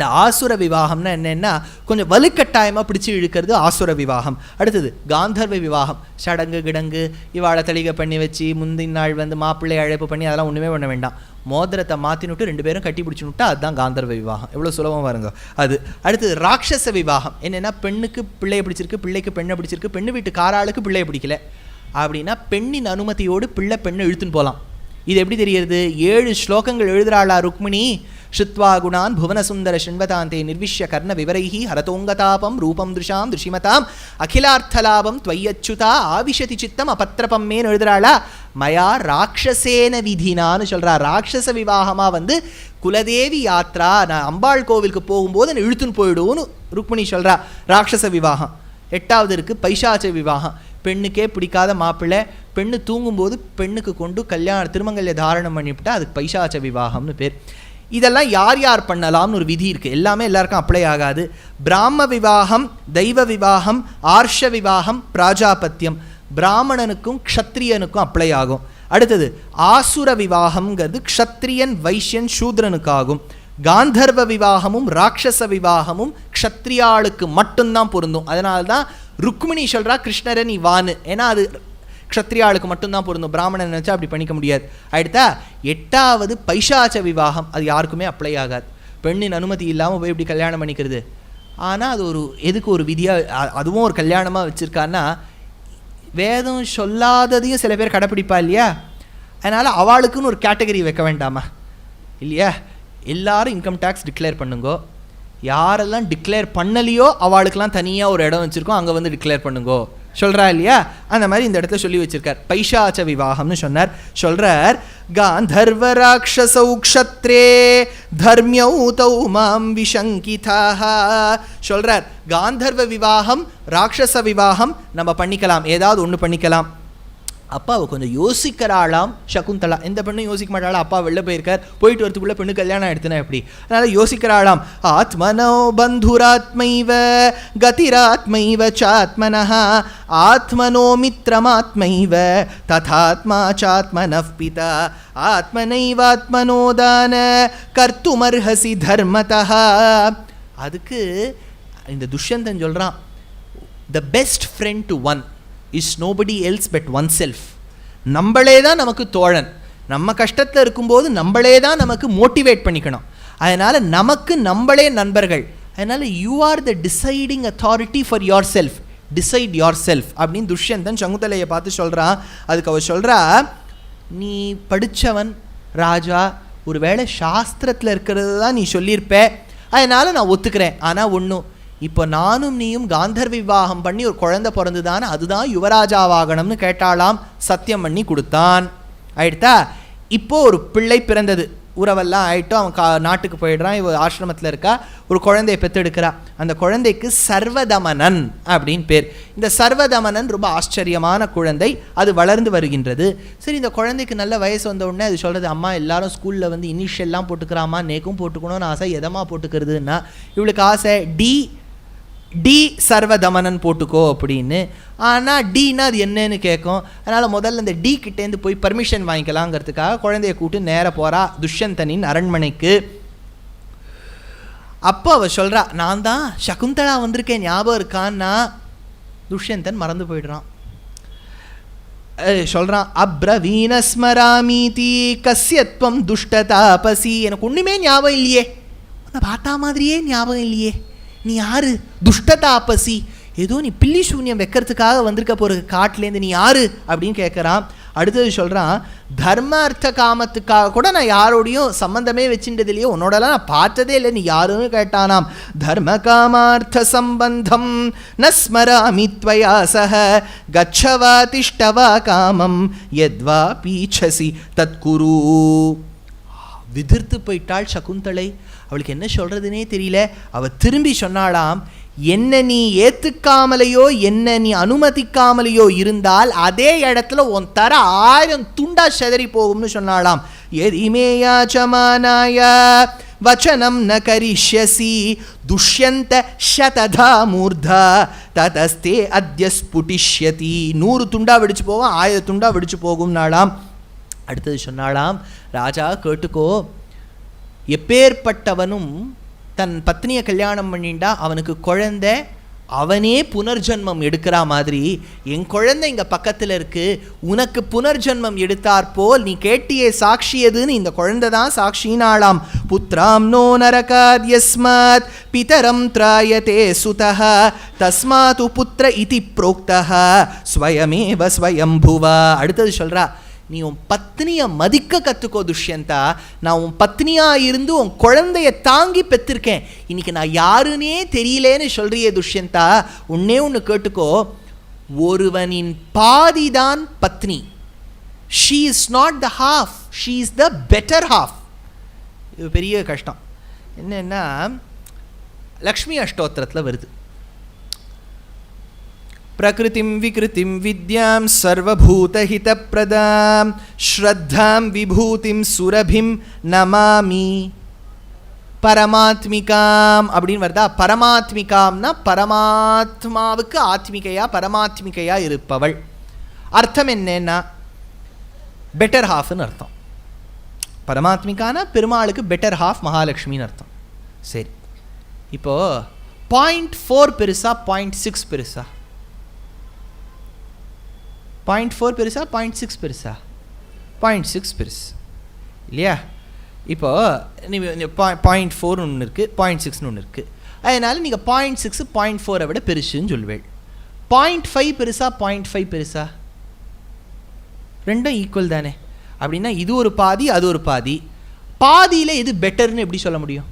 இந்த ஆசுர விவாகம்னா என்னென்னா கொஞ்சம் வலுக்கட்டாயமாக பிடிச்சி இழுக்கிறது ஆசுர விவாகம். அடுத்தது காந்தர்வ விவாகம், சடங்கு கிடங்கு இவாளை தளிகை பண்ணி வச்சு முந்தின நாள் மாப்பிள்ளை அழைப்பு பண்ணி அதெல்லாம் ஒன்றுமே பண்ண வேண்டாம். மோதிரத்தை மாற்றினுட்டு 2 பேரும் கட்டி பிடிச்சுனுட்டா அதுதான் காந்தர்வ விவாகம். எவ்வளோ சுலபமாக பாருங்க அது. அடுத்தது ராட்சச விவாகம். என்னென்னா பெண்ணுக்கு பிள்ளையை பிடிச்சிருக்கு, பிள்ளைக்கு பெண்ணை பிடிச்சிருக்கு, பெண்ணு வீட்டு காராளுக்கு பிள்ளையை பிடிக்கல அப்படின்னா பெண்ணின் அனுமதியோடு பெண்ணை இழுத்துன்னு போகலாம். இது எப்படி தெரிகிறது? 7 ஸ்லோகங்கள் எழுதுறாளா ருக்மிணி. ஸ்ருத்வா குணான் புவன சுந்தர ஷண்வதாந்தே நிர்விஷ்ய கர்ண விவரைஹி ஹரதோங்கதாபம் ரூபம் திருஷாம் திருஷிமதாம் அகிலார்த்தலாபம் துவையச்சுதா ஆவிஷதி சித்தம் அபத்திரபம்மேன்னு எழுதுறாளா. மயா ராட்சசேன விதினான்னு சொல்கிறா. ராட்சச விவாகமாக குலதேவி யாத்ரா, நான் அம்பாள் கோவிலுக்கு போகும்போது என்னை இழுத்துன்னு போயிடுவோன்னு ருக்மிணி சொல்கிறா. ராட்சச விவாகம். 8வது இருக்குது பைசாச்ச விவாகம். பெண்ணுக்கே பிடிக்காத மாப்பிள்ளை பெண்ணு தூங்கும்போது பெண்ணுக்கு கொண்டு திருமங்கல்ய தாரணம் பண்ணிவிட்டா அதுக்கு பைசாச்ச விவாகம்னு பேர். இதெல்லாம் யார் யார் பண்ணலாம்னு ஒரு விதி இருக்குது. எல்லாமே எல்லாருக்கும் அப்ளை ஆகாது. பிராம விவாகம், தெய்வ விவாகம், ஆர்ஷ விவாகம், பிராஜாபத்தியம் பிராமணனுக்கும் க்ஷத்ரியனுக்கும் அப்ளை ஆகும். அடுத்தது ஆசுர விவாகம்ங்கிறது க்ஷத்ரியன் வைஷ்யன் சூத்ரனுக்காகும். காந்தர்வ விவாகமும் ராட்சச விவாகமும் க்ஷத்ரியாளுக்கு மட்டும்தான் பொருந்தும். அதனால்தான் ருக்மிணி சொல்கிறா கிருஷ்ணரை நீ வான்னு. ஏன்னா அது க்ஷத்ரியாளுக்கு மட்டும்தான் பொருந்தும், பிராமணன் நினச்சா அப்படி பண்ணிக்க முடியாது. அடுத்தா 8வது பைசாச்ச விவாகம். அது யாருக்குமே அப்ளை ஆகாது. பெண்ணின் அனுமதி இல்லாமல் போய் இப்படி கல்யாணம் பண்ணிக்கிறது. ஆனால் அது எதுக்கு ஒரு விதியாக அதுவும் ஒரு கல்யாணமாக வச்சுருக்கான்னா வேதம் சொல்லாததையும் சில பேர் கடைப்பிடிப்பா இல்லையா. அதனால் அவளுக்குன்னு ஒரு கேட்டகரி வைக்க வேண்டாமா இல்லையா. எல்லாரும் இன்கம் டேக்ஸ் டிக்ளேர் பண்ணுங்கோ. யாரெல்லாம் டிக்ளேர் பண்ணலையோ அவளுக்கெல்லாம் தனியாக ஒரு இடம் வச்சுருக்கோம், அங்கே டிக்ளேர் பண்ணுங்கோ சொல்கிறா இல்லையா. அந்த மாதிரி இந்த இடத்துல சொல்லி வச்சிருக்கார். பைசாச்ச விவாகம்னு சொன்னார். சொல்கிறார் காந்தர்வ ராட்சசௌ க்ஷத்ரே தர்மியௌ தௌ மாம் விஷங்கிதாக. சொல்கிறார் காந்தர்வ விவாகம் ராட்சச விவாகம் நம்ம பண்ணிக்கலாம், ஏதாவது ஒன்று பண்ணிக்கலாம். அப்பா அவள் கொஞ்சம் யோசிக்கிறாளாம் சகுந்தலா. எந்த பெண்ணும் யோசிக்க மாட்டாளா. அப்பா வெளில போயிருக்கார், போயிட்டு வரத்துக்குள்ளே பெண்ணு கல்யாணம் எடுத்துனா எப்படி. அதனால் யோசிக்கிறாளாம். ஆத்மனோ பந்துராத்மைவ கதிராத்மைவ சாத்மனஹ ஆத்மனோ மித்ரமாத்மைவ ததாத்மா சாத்மனஃ பிதா ஆத்மனைவாத்மனோதான கர்த்துமர்ஹசி தர்மதஹ. அதுக்கு இந்த துஷ்யந்தன் சொல்கிறான், the best friend to one is nobody else but oneself. நம்மளே தான் நமக்கு தோழன். நம்ம கஷ்டத்தில் இருக்கும்போது நம்மளே தான் நமக்கு மோட்டிவேட் பண்ணிக்கணும். அதனால் நமக்கு நம்மளே நண்பர்கள். அதனால் you are the deciding authority for your self. Decide your self அப்படின்னு துஷ்யந்தன் சகுந்தலையை பார்த்து சொல்கிறான். அதுக்கு அவள் சொல்கிறா, நீ படித்தவன் ராஜா, ஒரு வேளை சாஸ்திரத்தில் இருக்கிறது தான் நீ சொல்லியிருப்ப, அதனால் நான் ஒத்துக்கிறேன். ஆனால் ஒன்றும், இப்போ நானும் நீயும் காந்தர்வ விவாகம் பண்ணி ஒரு குழந்தை பிறந்துதானே, அதுதான் யுவராஜாவாகணும்னு கேட்டாலாம். சத்தியம் பண்ணி கொடுத்தான். ஆயிடுத்தா. இப்போது ஒரு பிள்ளை பிறந்தது, உறவெல்லாம் ஆகிட்டோம், அவன் நாட்டுக்கு போயிடுறான், இவ ஆசிரமத்தில் இருக்கா, ஒரு குழந்தையை பெற்றெடுக்கிறா. அந்த குழந்தைக்கு சர்வதமனன் அப்படின்னு பேர். இந்த சர்வதமனன் ரொம்ப ஆச்சரியமான குழந்தை. அது வளர்ந்து வருகின்றது. சரி, இந்த குழந்தைக்கு நல்ல வயசு வந்த உடனே அது சொல்கிறது, அம்மா எல்லாரும் ஸ்கூலில் இனிஷியல்லாம் போட்டுக்கிறாம்மா, நேக்கும் போட்டுக்கணும்னு ஆசை, எதமாக போட்டுக்கிறதுன்னா இவளுக்கு ஆசை டி சர்வதமனன் போட்டுக்கோ அப்படின்னு. ஆனால் டீனா அது என்னன்னு கேட்கும். அதனால் முதல்ல இந்த டி கிட்டேருந்து போய் பர்மிஷன் வாங்கிக்கலாங்கிறதுக்காக குழந்தைய கூட்டு நேராக போகிறா துஷ்யந்தனின் அரண்மனைக்கு. அப்போ அவள் சொல்கிறா, நான் தான் சகுந்தலா வந்திருக்கேன் ஞாபகம் இருக்கான்னா. துஷ்யந்தன் மறந்து போயிடுறான். சொல்கிறான், அப்ரவீனஸ்மராமீதி கஸ்யத்வம் துஷ்டதாபசி. எனக்கு ஒன்றுமே ஞாபகம் இல்லையே, உன்னை பார்த்தா மாதிரியே ஞாபகம் இல்லையே, நீ யாரு துஷ்டதாபசி, ஏதோ நீ பில்லி சூன்யம் வைக்கிறதுக்காக வந்திருக்க போகிற காட்டிலேருந்து நீ யாரு அப்படின்னு கேட்குறான். அடுத்தது சொல்கிறான், தர்ம அர்த்த காமத்துக்காக கூட நான் யாரோடையும் சம்பந்தமே வச்சுட்டது இல்லையோ, உன்னோடலாம் நான் பார்த்ததே இல்லை, நீ யாருன்னு கேட்டானாம். தர்ம காமார்த்த சம்பந்தம் நஸ்மராமி த்வயா சஹ கச்சவா திஷ்டவா காமம் யத்வா பீச்சசி தத்குரு. விதிர்த்து போயிட்டாள் சகுந்தலை. அவளுக்கு என்ன சொல்கிறதுனே தெரியல. அவள் திரும்பி சொன்னாலாம், என்ன நீ ஏற்றுக்காமலையோ என்ன நீ அனுமதிக்காமலையோ இருந்தால் அதே இடத்துல உன் தர 1000 துண்டா செதறி போகும்னு சொன்னாலாம். எதிமேயாச்சமானாய வச்சனம் ந கரிஷ்யசி துஷ்யந்த சததா மூர்தா ததஸ்தே அத்ய ஸ்புட்டிஷ்யதி. 100 துண்டா வெடிச்சு போவோம், 1000 துண்டா வெடிச்சு போகும்னாலாம். அடுத்தது சொன்னாலாம், ராஜா கேட்டுக்கோ, எப்பேற்பட்டவனும் தன் பத்னியை கல்யாணம் பண்ணிண்டா அவனுக்கு குழந்தை அவனே புனர்ஜன்மம் எடுக்கிற மாதிரி என் குழந்தை இங்கே பக்கத்தில் இருக்கு, உனக்கு புனர்ஜன்மம் எடுத்தார் போல் நீ கேட்டியே சாட்சி எதுன்னு இந்த குழந்தை தான் சாட்சினாளாம். புத்ராம் நோ நரகாத் யஸ்மாத் பிதரம் த்ராயதே சுதஹ தஸ்மாத் புத்திர இதி ப்ரோக்தஹ ஸ்வயமேவ ஸ்வயம்புவா. அடுத்தது சொல்றா, நீ உன் பத்னியை மதிக்க கற்றுக்கோ துஷ்யந்தா. நான் உன் பத்னியாக இருந்து உன் குழந்தைய தாங்கி பெற்றிருக்கேன், இன்னைக்கு நான் யாருன்னே தெரியலேன்னு சொல்கிறியே துஷ்யந்தா. ஒன்னே ஒன்று கேட்டுக்கோ, ஒருவனின் பாதிதான் பத்னி. She is not the half, she is the better half. இது பெரிய கஷ்டம். என்னென்னா லக்ஷ்மி அஷ்டோத்திரத்தில் வருது, பிரகிருதிம் விக்ருதிம் வித்யாம் சர்வபூதஹித பிரதாம் ஸ்ரத்தாம் விபூதிம் சுரபிம் நமாமி பரமாத்மிகாம் அப்படின்னு வருதா. பரமாத்மிகாம்னா பரமாத்மாவுக்கு ஆத்மிகையா பரமாத்மிகையா இருப்பவள். அர்த்தம் என்னன்னா பெட்டர் ஹாஃப்னு அர்த்தம். பரமாத்மிகானா பெருமாளுக்கு பெட்டர் ஹாஃப் மகாலட்சுமின்னு அர்த்தம். சரி, இப்போ 0.4 பெருசா 0.6 பெருசா? 0.4 பெருசா 0.6 பெருசா? 0.6 பெருசு இல்லையா? இப்போது நீங்கள் 0.4 ஒன்று இருக்குது, 0.6 ஒன்று இருக்குது. அதனால் நீங்கள் 0.6 0.4 விட பெருசுன்னு சொல்லுவேள். 0.5 பெருசா 0.5 பெருசா? ரெண்டும் ஈக்குவல் தானே. அப்படின்னா இது ஒரு பாதி அது ஒரு பாதி. பாதியில் எது பெட்டர்னு எப்படி சொல்ல முடியும்?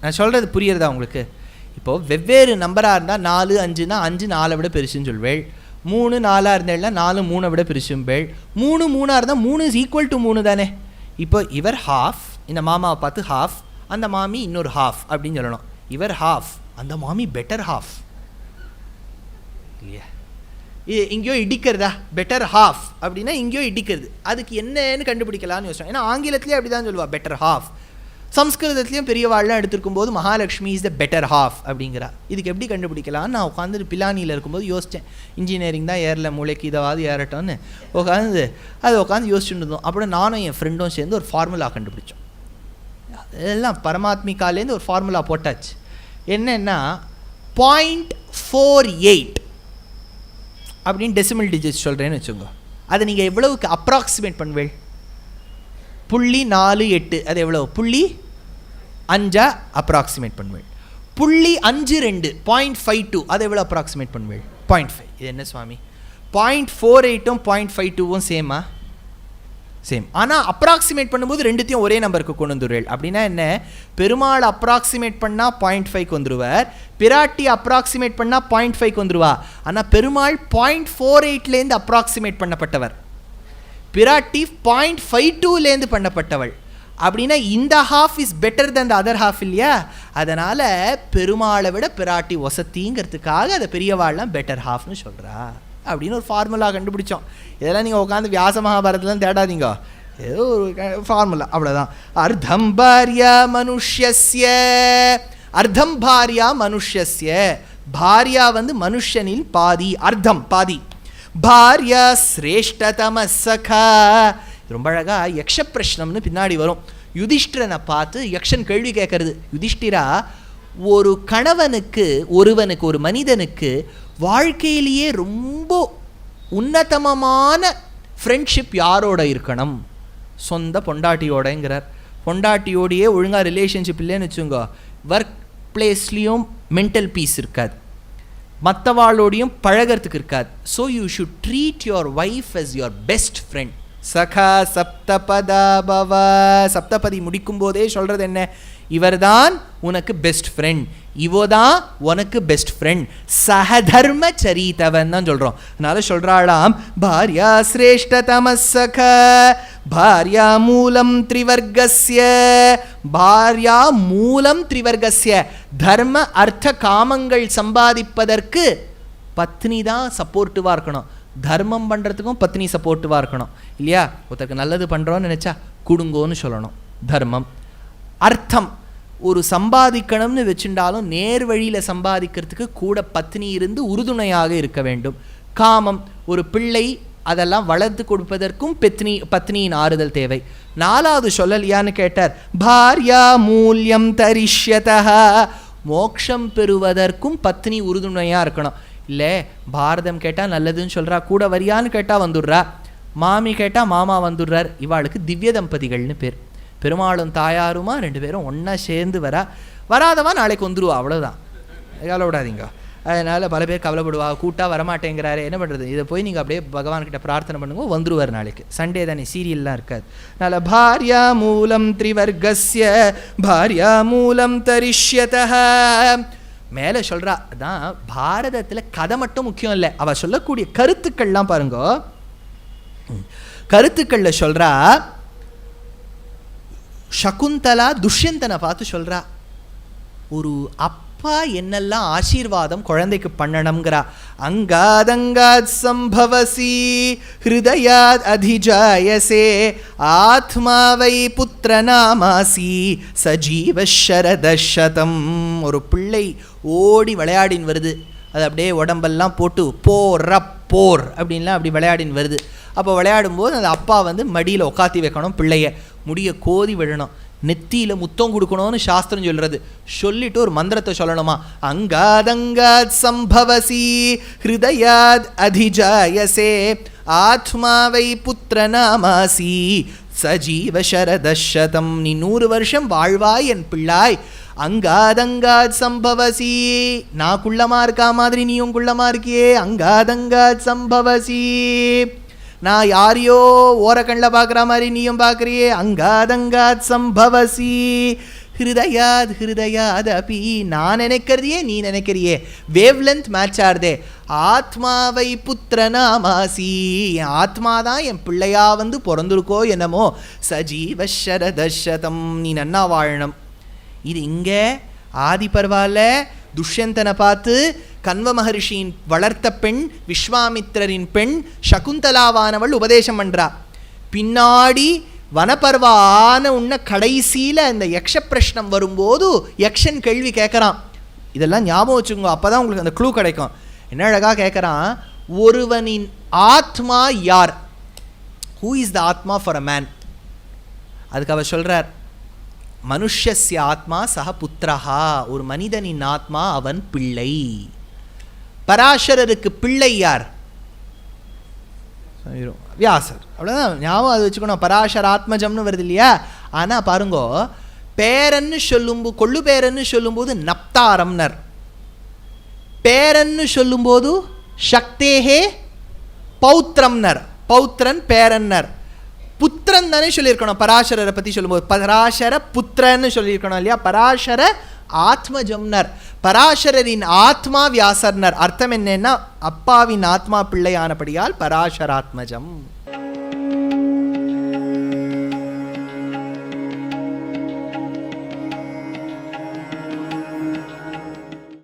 நான் சொல்கிறது புரியுறதா உங்களுக்கு? இப்போது வெவ்வேறு நம்பராக இருந்தால் 4 5னா 5 4 விட பெருசுன்னு சொல்வேள். 3 4 இருந்தேன்னா 4 3 விட பெருசும்பேள். 3 3 இருந்தால் 3 இஸ் ஈக்குவல் டு 3 தானே. இப்போ இவர் ஹாஃப், இந்த மாமாவை பார்த்து ஹாஃப், அந்த மாமி இன்னொரு ஹாஃப் அப்படின்னு சொல்லணும். இவர் ஹாஃப், அந்த மாமி பெட்டர் ஹாஃப் இல்லையா? எங்கேயோ இடிக்கிறதா? பெட்டர் ஹாஃப் அப்படின்னா எங்கேயோ இடிக்கிறது. அதுக்கு என்னன்னு கண்டுபிடிக்கலான்னு யோசிச்சோம். ஏன்னா ஆங்கிலத்திலே அப்படி தான் சொல்லுவா, பெட்டர் ஹாஃப். சம்ஸ்கிருதத்துலேயும் பெரியவாள்லாம் எடுத்துருக்கும் போது Mahalakshmi is the better half அப்படிங்கிறா. இதுக்கு எப்படி கண்டுபிடிக்கலான்னு நான் உட்காந்து பிலானியில் இருக்கும்போது யோசித்தேன். இன்ஜினியரிங் தான் ஏறல, மூளைக்கு இதாவது ஏறட்டோன்னு உட்காந்து யோசிச்சுட்டு இருந்தோம். அப்புறம் நானும் என் ஃப்ரெண்டும் சேர்ந்து ஒரு ஃபார்முலா கண்டுபிடிச்சோம். எல்லாம் பரமாத்மிகாலேருந்து ஒரு ஃபார்முலா போட்டாச்சு. என்னென்னா 0.48 அப்படின்னு டெசிமல் டிஜிட்ஸ் சொல்கிறேன்னு வச்சுக்கோங்க. அதை நீங்கள் எவ்வளவுக்கு அப்ராக்சிமேட் பண்ணுவேள்? 0.48 அது எவ்வளோ? 0.5 அப்ராக்சிமேட் பண்ணுவேள். 0.52 0.52 அது எவ்வளோ அப்ராக்சிமேட் பண்ணுவேள்? 0.5. இது என்ன சுவாமி 0.48ம் 0.52ம் சேமா? சேம். ஆனால் அப்ராக்சிமேட் பண்ணும்போது ரெண்டுத்தையும் ஒரே நம்பருக்கு கொண்டு வந்துடுவேள். அப்படின்னா என்ன? பெருமாள் அப்ராக்சிமேட் பண்ணால் 0.5க்கு வந்துடுவார், பிராட்டி அப்ராக்சிமேட் பண்ணால் 0.5க்கு வந்துடுவா. ஆனால் பெருமாள் 0.48லேருந்து அப்ராக்சிமேட் பண்ணப்பட்டவர், பிராட்டி 0.52லேருந்து பண்ணப்பட்டவள். அப்படின்னா இந்த half is better then the other half இல்லையா? அதனால் பெருமாளை விட பிராட்டி வசதிங்கிறதுக்காக அதை பெரியவாள்லாம் பெட்டர் ஹாஃப்னு சொல்கிறா அப்படின்னு ஒரு ஃபார்முலா கண்டுபிடிச்சோம். இதெல்லாம் நீங்கள் உட்காந்து வியாச மகாபாரதெலாம் தேடாதீங்க, ஏதோ ஒரு ஃபார்முலா, அவ்வளோதான். அர்த்தம் பாரியா மனுஷ்யஸ்ய, அர்த்தம் பாரியா மனுஷ்யஸ்ய, பாரியா மனுஷனில் பாதி, அர்த்தம் பாதி. பாரியா சிரேஷ்டதம சகா. ரொம்ப அழகாக யக்ஷ பிரஷ்னம்னு பின்னாடி வரும். யுதிஷ்டிரனை பார்த்து யக்ஷன் கேள்வி கேட்கறது, யுதிஷ்டிரா, ஒரு கணவனுக்கு ஒரு மனிதனுக்கு வாழ்க்கையிலேயே ரொம்ப உன்னதமான ஃப்ரெண்ட்ஷிப் யாரோட இருக்கணும்? சொந்த பொண்டாட்டியோடங்கிறார். பொண்டாட்டியோடையே ஒழுங்காக ரிலேஷன்ஷிப் இல்லைன்னு வச்சுங்க, ஒர்க் பிளேஸ்லேயும் மென்டல் பீஸ் இருக்காது, மற்றவாளோடையும் பழகிறதுக்கு இருக்காது. So you should treat your wife as your best friend. சகா சப்தபதா பவ. சப்தபதி முடிக்கும் போதே சொல்கிறது என்ன? இவர்தான் உனக்கு பெஸ்ட் ஃப்ரெண்ட், இவோதான் உனக்கு பெஸ்ட் ஃப்ரெண்ட், சஹதர்ம சரித்தவன் தான் சொல்கிறோம். அதனால சொல்கிறாளாம், பாரியா சிரேஷ்டதம சகா பாரியா மூலம் த்ரிவர்கஸ்ய. பாரியா மூலம் த்ரிவர்கஸ்ய, தர்ம அர்த்த காமங்கள் சம்பாதிப்பதற்கு பத்னி தான் சப்போர்ட்டிவாக இருக்கணும். தர்மம் பண்ணுறதுக்கும் பத்னி சப்போர்ட்டிவாக இருக்கணும் இல்லையா? ஒருத்தருக்கு நல்லது பண்ணுறோன்னு நினச்சா குடுங்கோன்னு சொல்லணும், தர்மம். அர்த்தம், ஒரு சம்பாதிக்கணும்னு வச்சுட்டாலும் நேர் வழியில் சம்பாதிக்கிறதுக்கு கூட பத்னி இருந்து உறுதுணையாக இருக்க வேண்டும். காமம், ஒரு பிள்ளை அதெல்லாம் வளர்த்து கொடுப்பதற்கும் பத்னியின் ஆறுதல் தேவை. 4வது சொல்லலையான்னு கேட்டார். பாரியா மூல்யம் தரிஷ்யதா, மோட்சம் பெறுவதற்கும் பத்னி உறுதுணையாக இருக்கணும். இல்லை பாரதம் கேட்டால் நல்லதுன்னு சொல்கிறா, கூட வரியான்னு கேட்டால் வந்துடுறா, மாமி கேட்டால் மாமா வந்துடுறார். இவாளுக்கு திவ்ய தம்பதிகள்னு பேர். பெருமாளும் தாயாருமா 2 பேரும் ஒன்றா சேர்ந்து வராதவா நாளைக்கு வந்துடுவா, அவ்வளோதான், கவலைப்படாதீங்க. அதனால் பல பேர் கவலைப்படுவா, கூட்டா வரமாட்டேங்கிறாரு, என்ன பண்ணுறது, இதை போய் நீங்கள் அப்படியே பகவான்கிட்ட பிரார்த்தனை பண்ணுங்க, வந்துருவார் நாளைக்கு. சண்டே தானே, சீரியல்லாம் இருக்காது. அதனால் பாரியா மூலம் திரிவர்கஸ்ய பாரியா மூலம் தரிஷ்யதா. மேலே சொல்கிறா, அதான் பாரதத்தில் கதை மட்டும் முக்கியம் இல்லை, அவள் சொல்லக்கூடிய கருத்துக்கள்லாம் பாருங்க. கருத்துக்களில் சொல்கிறா, சகுந்தலா துஷ்யந்தனை பார்த்து சொல்கிறா, ஒரு அப்பா என்னெல்லாம் ஆசீர்வாதம் குழந்தைக்கு பண்ணணுங்கிறா. அங்காதங்காத் சம்பவசி ஹிருதயாத் அதிஜாயசே ஆத்மாவை புத்திரநாமாசி சஜீவ சரதசதம். ஒரு பிள்ளை ஓடி விளையாடின் வருது, அது அப்படியே உடம்பெல்லாம் போட்டு போர் அப்படின்லாம் அப்படி விளையாடின்னு வருது. அப்போ விளையாடும்போது அந்த அப்பா மடியில் உட்காத்தி வைக்கணும், பிள்ளைய முடிய கோதி விழணும், நெத்தியில் முத்தம் கொடுக்கணும்னு சாஸ்திரம் சொல்கிறது. சொல்லிட்டு ஒரு மந்திரத்தை சொல்லணுமா, அங்காதங்காத் சம்பவசி ஹிருதயாத் அதிஜாயசே ஆத்மாவை புத்திரநாமாசி சஜீவ சரதசதம். நீ 100 வருஷம் வாழ்வாய் என் பிள்ளாய். அங்காதங்காத் சம்பவசி, நான் குள்ளமா இருக்கா மாதிரி நீயும் குள்ளமா இருக்கியே, அங்காதங்காத் சம்பவசி. நான் யாரையோ ஓரக்கண்ணில் பார்க்குற மாதிரி நீயும் பார்க்குறியே, அங்காதங்காத் சம்பவசி ஹிருதயாத் அப்பி. நான் நினைக்கிறதையே நீ நினைக்கிறியே, வேவ் லென்த் மேட்ச் ஆறுதே. ஆத்மாவை புத்திரநாமாசி, என் ஆத்மா தான் என் பிள்ளையா பிறந்திருக்கோ என்னமோ. சஜீவ சரதசதம், நீ நன்னா வாழணும். இது இங்கே ஆதி பர்வால துஷ்யந்தனை பார்த்து கன்வ மகர்ஷியின் வளர்த்த பெண், விஸ்வாமித்திரரின் பெண் சகுந்தலாவானவள் உபதேசம் பண்ணுறா. பின்னாடி வனப்பர்வா ஆன உன்ன கடைசியில் இந்த யக்ஷ பிரஷ்னம் வரும்போது யக்ஷன் கேள்வி கேட்குறான். இதெல்லாம் ஞாபகம் வச்சுக்கோங்க, அப்போ தான் உங்களுக்கு அந்த க்ளூ கிடைக்கும். என்ன அழகாக கேட்குறான், ஒருவனின் ஆத்மா யார்? ஹூ இஸ் த ஆத்மா ஃபார் அ மேன்? அதுக்கு அவர் சொல்கிறார், மனுஷ்யஸ்ய ஆத்மா சக புத்திரஹா, ஒரு மனிதனின் ஆத்மா அவன் பிள்ளை. பராசரருக்கு பிள்ளை யார்? வியாசர். அவ்வளோதான், ஞாபகம் அது வச்சுக்கணும். பராசர ஆத்மஜம்னு வருது இல்லையா? ஆனால் பாருங்கோ, பேரன்னு சொல்லும்போது, கொள்ளு பேரன்னு சொல்லும்போது நப்தாரம்னர், பேரன்னு சொல்லும்போது சக்தேஹே பௌத்திரம்னர், பௌத்திரன் பேரன்னர். புத்திரன் தானே சொல்லியிருக்கணும் பராசரரை பற்றி சொல்லும்போது, பராசர புத்திரன்னு சொல்லியிருக்கணும் இல்லையா? பராசர ஆத்மஜம்னர், பராசரரின் ஆத்மா வியாசர்னர். அர்த்தம் என்னன்னா, அப்பாவின் ஆத்மா பிள்ளையானபடியால் பராசராத்மஜம்.